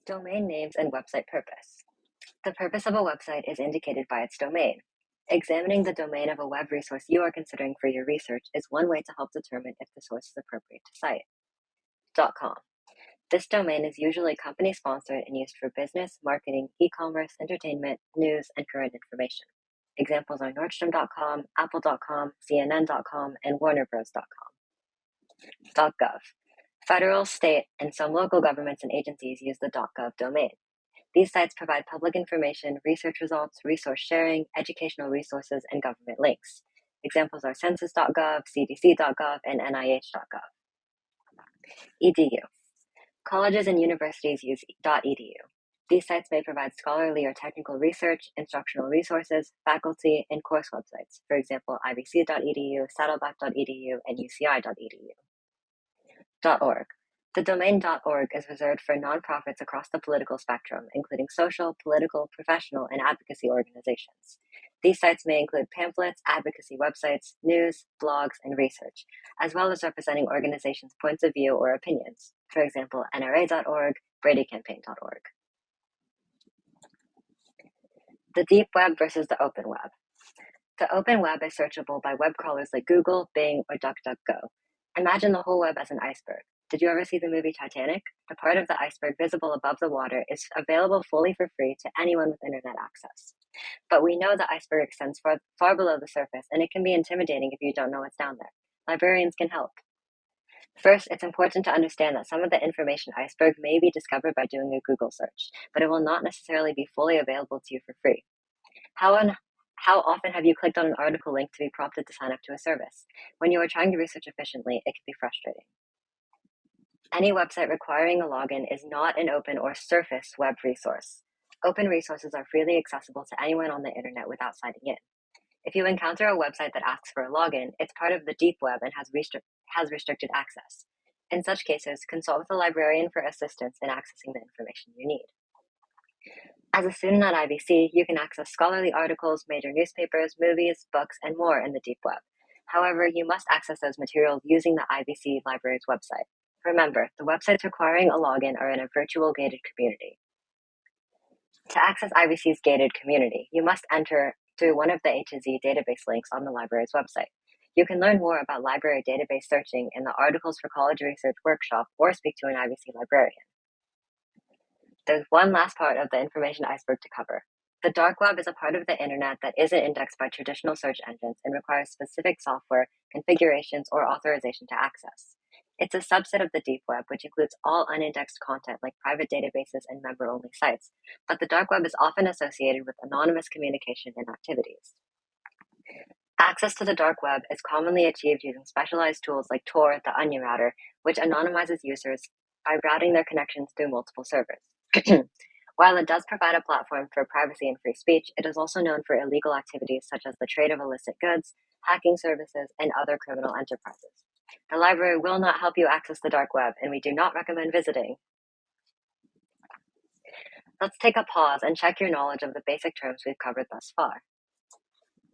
Domain names and website purpose. The purpose of a website is indicated by its domain. Examining the domain of a web resource you are considering for your research is one way to help determine if the source is appropriate to cite. .com. This domain is usually company-sponsored and used for business, marketing, e-commerce, entertainment, news, and current information. Examples are Nordstrom.com, Apple.com, CNN.com, and WarnerBros.com. .gov. Federal, state, and some local governments and agencies use the .gov domain. These sites provide public information, research results, resource sharing, educational resources, and government links. Examples are census.gov, cdc.gov, and nih.gov. .edu. Colleges and universities use .edu. These sites may provide scholarly or technical research, instructional resources, faculty, and course websites, for example, ivc.edu, saddleback.edu, and uci.edu. .org. The domain .org is reserved for nonprofits across the political spectrum, including social, political, professional, and advocacy organizations. These sites may include pamphlets, advocacy websites, news, blogs, and research, as well as representing organizations' points of view or opinions, for example, NRA.org, BradyCampaign.org. The deep web versus the open web. The open web is searchable by web crawlers like Google, Bing, or DuckDuckGo. Imagine the whole web as an iceberg. Did you ever see the movie Titanic? The part of the iceberg visible above the water is available fully for free to anyone with internet access. But we know the iceberg extends far below the surface, and it can be intimidating if you don't know what's down there. Librarians can help. First, it's important to understand that some of the information iceberg may be discovered by doing a Google search, but it will not necessarily be fully available to you for free. How often have you clicked on an article link to be prompted to sign up to a service? When you are trying to research efficiently, it can be frustrating. Any website requiring a login is not an open or surface web resource. Open resources are freely accessible to anyone on the internet without signing in. If you encounter a website that asks for a login, it's part of the deep web and has restricted access. In such cases, consult with a librarian for assistance in accessing the information you need. As a student at IBC, you can access scholarly articles, major newspapers, movies, books, and more in the deep web. However, you must access those materials using the IBC Library's website. Remember, the websites requiring a login are in a virtual gated community. To access IBC's gated community, you must enter through one of the A to Z database links on the library's website. You can learn more about library database searching in the Articles for College Research workshop or speak to an IBC librarian. There's one last part of the information iceberg to cover. The dark web is a part of the internet that isn't indexed by traditional search engines and requires specific software, configurations, or authorization to access. It's a subset of the deep web, which includes all unindexed content like private databases and member-only sites, but the dark web is often associated with anonymous communication and activities. Access to the dark web is commonly achieved using specialized tools like Tor, the Onion Router, which anonymizes users by routing their connections through multiple servers. While it does provide a platform for privacy and free speech, it is also known for illegal activities such as the trade of illicit goods, hacking services, and other criminal enterprises. The library will not help you access the dark web, and we do not recommend visiting. Let's take a pause and check your knowledge of the basic terms we've covered thus far.